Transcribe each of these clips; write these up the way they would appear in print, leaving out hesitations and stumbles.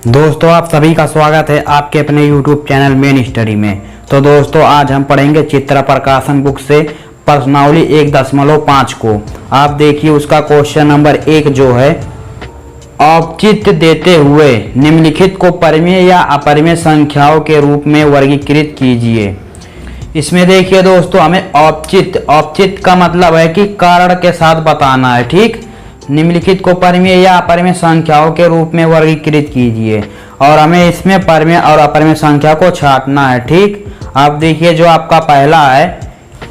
दोस्तों आप सभी का स्वागत है आपके अपने YouTube चैनल मेन स्टडी में। तो दोस्तों आज हम पढ़ेंगे चित्र प्रकाशन बुक से प्रश्नावली 1.5 को। आप देखिए उसका क्वेश्चन नंबर 1 जो है, औचित्य देते हुए निम्नलिखित को परिमेय या अपरिमेय संख्याओं के रूप में वर्गीकृत कीजिए। इसमें देखिए दोस्तों हमें औचित्य का मतलब है कि कारण के साथ बताना है, ठीक। निम्नलिखित को परिमेय या अपरिमेय संख्याओं के रूप में वर्गीकृत कीजिए और हमें इसमें परिमेय और अपरिमेय संख्या को छांटना है, ठीक। आप देखिए जो आपका पहला है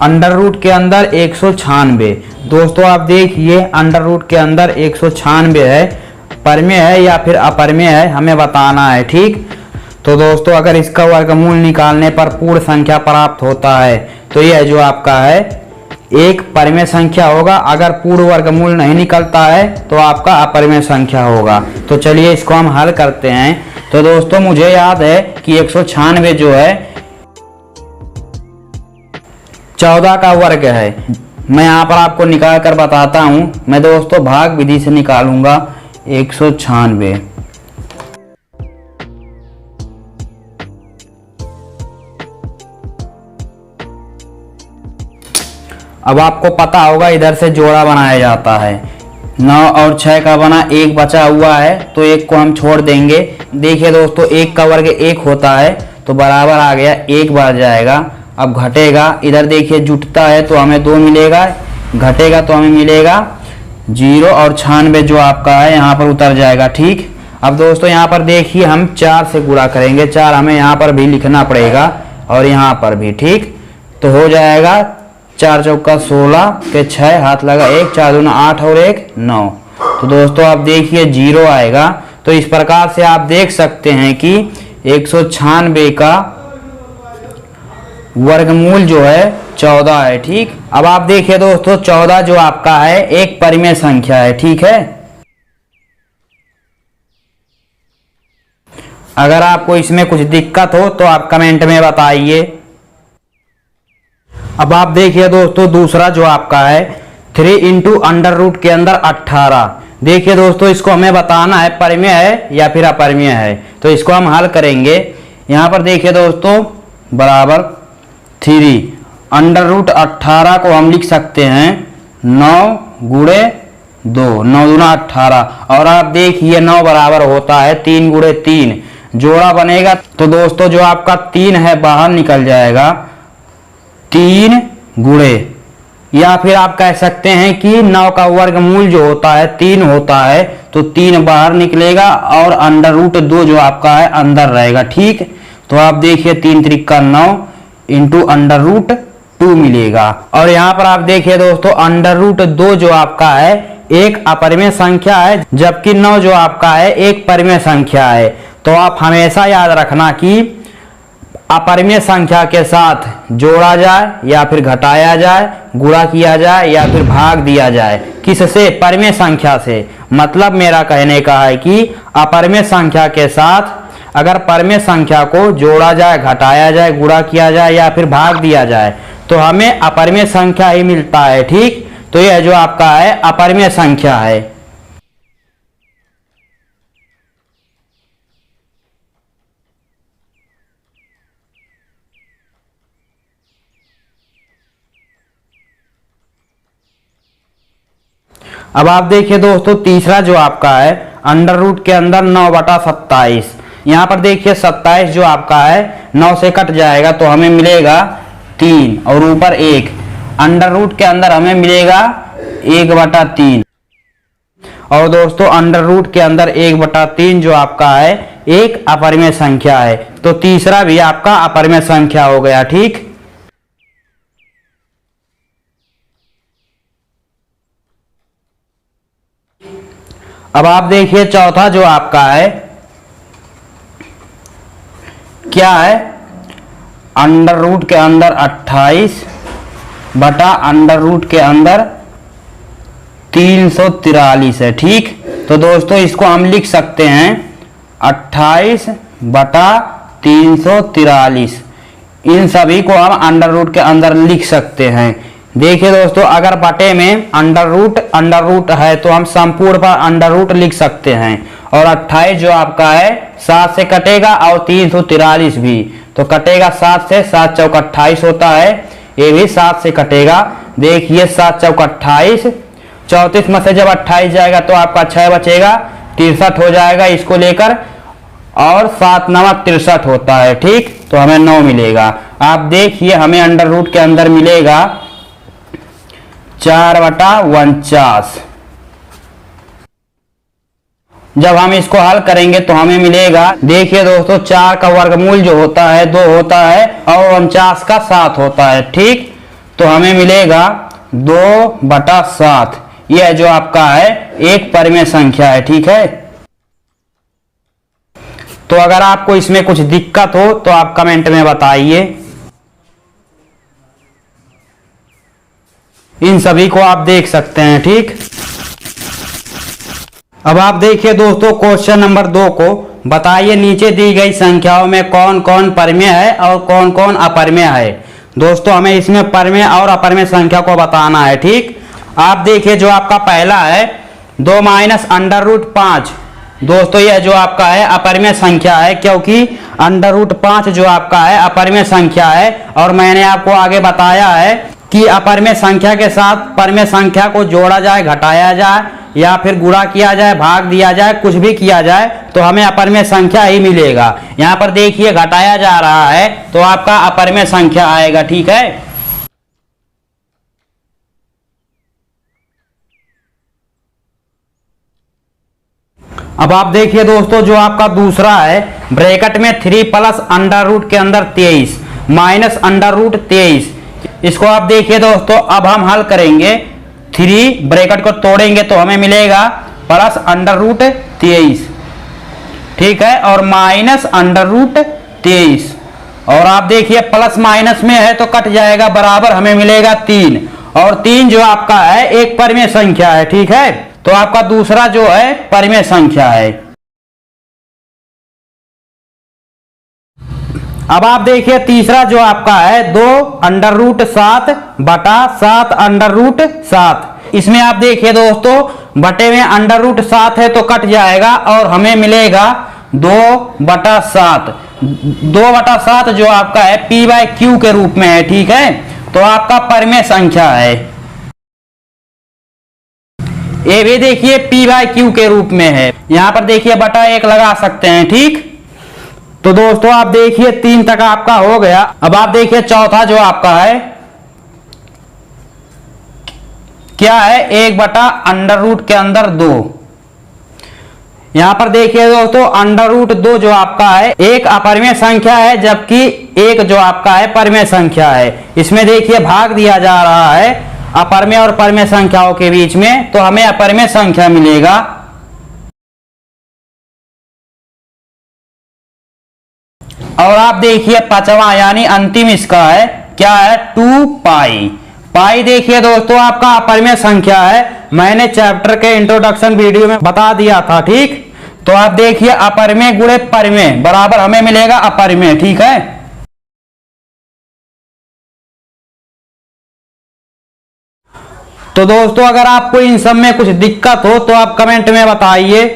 अंडर रूट के अंदर 196। दोस्तों आप देखिए अंडर रूट के अंदर 196 है, परिमेय है या फिर अपरिमेय है हमें बताना है, ठीक। तो दोस्तों अगर इसका वर्गमूल निकालने पर पूर्ण संख्या प्राप्त होता है तो यह जो आपका है एक परिमेय संख्या होगा। अगर पूर्ण वर्गमूल नहीं निकलता है तो आपका अपरिमेय संख्या होगा। तो चलिए इसको हम हल करते हैं। तो दोस्तों मुझे याद है कि 196 जो है 14 का वर्ग है। मैं यहाँ पर आपको निकाल कर बताता हूँ। मैं दोस्तों भाग विधि से निकालूंगा 196। अब आपको पता होगा इधर से जोड़ा बनाया जाता है। 9 और 6 का बना, 1 बचा हुआ है तो 1 को हम छोड़ देंगे। देखिए दोस्तों 1 का वर्ग 1 होता है तो बराबर आ गया 1 बढ़ जाएगा। अब घटेगा, इधर देखिए जुटता है तो हमें 2 मिलेगा, घटेगा तो हमें मिलेगा 0 और 96 जो आपका है यहाँ पर उतर जाएगा, ठीक। अब दोस्तों यहाँ पर देखिए हम 4 से गुणा करेंगे। 4 हमें यहाँ पर भी लिखना पड़ेगा और यहाँ पर भी, ठीक। तो हो जाएगा 4 चौका 16 के 6 हाथ लगा 1, 4 दूना 8 और 1 9। तो दोस्तों आप देखिए 0 आएगा। तो इस प्रकार से आप देख सकते हैं कि 196 का वर्गमूल जो है 14 है, ठीक। अब आप देखिए दोस्तों 14 जो आपका है एक परिमेय संख्या है, ठीक है। अगर आपको इसमें कुछ दिक्कत हो तो आप कमेंट में बताइए। अब आप देखिए दोस्तों दूसरा जो आपका है 3 इंटू अंडर रूट के अंदर 18। देखिए दोस्तों इसको हमें बताना है परिमेय है या फिर अपरिमेय है। तो इसको हम हल करेंगे। यहाँ पर देखिए दोस्तों बराबर 3 अंडर रूट 18 को हम लिख सकते हैं 9 गुणे 2, 9 दूना 18। और आप देखिए 9 बराबर होता है 3 गुणे 3, जोड़ा बनेगा तो दोस्तों जो आपका 3 है बाहर निकल जाएगा 3 गुणे, या फिर आप कह सकते हैं कि 9 का वर्गमूल जो होता है 3 होता है तो 3 बाहर निकलेगा और अंडर रूट 2 जो आपका है अंदर रहेगा, ठीक। तो आप देखिए 3 त्रिका 9 इंटू अंडर रूट 2 मिलेगा। और यहाँ पर आप देखिए दोस्तों अंडर रूट 2 जो आपका है एक अपरिमेय संख्या है, जबकि 9 जो आपका है एक परिमेय संख्या है। तो आप हमेशा याद रखना कि अपरिमेय संख्या के साथ जोड़ा जाए या फिर घटाया जाए, गुणा किया जाए या फिर भाग दिया जाए, किससे? परिमेय संख्या से। मतलब मेरा कहने का है कि अपरिमेय संख्या के साथ अगर परिमेय संख्या को जोड़ा जाए, घटाया जाए, गुणा किया जाए या फिर भाग दिया जाए तो हमें अपरिमेय संख्या ही मिलता है, ठीक। तो यह जो आपका है अपरिमेय संख्या है। अब आप देखिए दोस्तों तीसरा जो आपका है अंडर रूट के अंदर 9/27। यहाँ पर देखिए 27 जो आपका है 9 से कट जाएगा तो हमें मिलेगा 3 और ऊपर 1। अंडर रूट के अंदर हमें मिलेगा 1/3। और दोस्तों अंडर रूट के अंदर 1/3 जो आपका है एक अपरिमेय संख्या है। तो तीसरा भी आपका अपरिमेय संख्या हो गया, ठीक। अब आप देखिए चौथा जो आपका है क्या है, अंडर रूट के अंदर 28 बटा अंडर रूट के अंदर 343 है, ठीक। तो दोस्तों इसको हम लिख सकते हैं 28 बटा 343। इन सभी को हम अंडर रूट के अंदर लिख सकते हैं। देखिए दोस्तों अगर बटे में अंडर रूट है तो हम संपूर्ण पर अंडर रूट लिख सकते हैं और 28 जो आपका है 7 से कटेगा और 343 भी तो कटेगा 7 से, 7 चौक 28 होता है, ये भी 7 से कटेगा। देखिए 7 चौक 28, 34 में से जब 28 जाएगा तो आपका 6 बचेगा, 63 हो जाएगा इसको लेकर, और 7 नमक 63 होता है। ठीक, तो हमें 9 मिलेगा। आप देखिए हमें अंडर रूट के अंदर मिलेगा 4/49। जब हम इसको हल करेंगे तो हमें मिलेगा, देखिए दोस्तों 4 का वर्गमूल जो होता है 2 होता है और 49 का 7 होता है। ठीक, तो हमें मिलेगा 2/7। यह जो आपका है एक परिमेय संख्या है। ठीक है, तो अगर आपको इसमें कुछ दिक्कत हो तो आप कमेंट में बताइए। इन सभी को आप देख सकते हैं। ठीक, अब आप देखिए दोस्तों क्वेश्चन नंबर 2 को, बताइए नीचे दी गई संख्याओं में कौन कौन परिमेय है और कौन कौन अपरिमेय है। दोस्तों हमें इसमें परिमेय और अपरिमेय संख्या को बताना है। ठीक, आप देखिए जो आपका पहला है 2 माइनस अंडर रूट 5। दोस्तों यह जो आपका है अपरिमेय संख्या है, क्योंकि अंडर रूट 5 जो आपका है अपरिमेय संख्या है। और मैंने आपको आगे बताया है कि अपरिमेय संख्या के साथ परिमेय संख्या को जोड़ा जाए, घटाया जाए या फिर गुणा किया जाए, भाग दिया जाए, कुछ भी किया जाए तो हमें अपरिमेय संख्या ही मिलेगा। यहाँ पर देखिए घटाया जा रहा है तो आपका अपरिमेय संख्या आएगा। ठीक है, अब आप देखिए दोस्तों जो आपका दूसरा है ब्रैकेट में 3 प्लस अंडर रूट के अंदर 23 माइनस अंडर रूट 23। इसको आप देखिए दोस्तों, अब हम हल करेंगे, 3 ब्रैकेट को तोड़ेंगे तो हमें मिलेगा प्लस अंडर रूट 23। ठीक है, और माइनस अंडर रूट 23, और आप देखिए प्लस माइनस में है तो कट जाएगा, बराबर हमें मिलेगा 3। और 3 जो आपका है एक परिमेय संख्या है। ठीक है, तो आपका दूसरा जो है परिमेय संख्या है। अब आप देखिए तीसरा जो आपका है 2 अंडर रूट 7/7 अंडर रूट 7। इसमें आप देखिए दोस्तों बटे में अंडर रूट 7 है तो कट जाएगा और हमें मिलेगा 2/7। 2/7 जो आपका है p/q के रूप में है। ठीक है, तो आपका परिमेय संख्या है। ये भी देखिए p/q के रूप में है, यहां पर देखिए बटा 1 लगा सकते हैं। ठीक, तो दोस्तों आप देखिए 3 तक आपका हो गया। अब आप देखिए चौथा जो आपका है क्या है, 1 अंडर रूट के अंदर 2। यहां पर देखिए दोस्तों अंडर रूट 2 जो आपका है एक अपरिमेय संख्या है, जबकि 1 जो आपका है परिमेय संख्या है। इसमें देखिए भाग दिया जा रहा है अपरिमेय और परिमेय संख्याओं के बीच में, तो हमें अपरिमेय संख्या मिलेगा। और आप देखिए पांचवा यानी अंतिम इसका है क्या है, 2 पाई। पाई देखिए दोस्तों आपका अपरिमेय संख्या है, मैंने चैप्टर के इंट्रोडक्शन वीडियो में बता दिया था। ठीक, तो आप देखिए अपरिमेय गुणे परिमेय बराबर हमें मिलेगा अपरिमेय। ठीक है, तो दोस्तों अगर आपको इन सब में कुछ दिक्कत हो तो आप कमेंट में बताइए।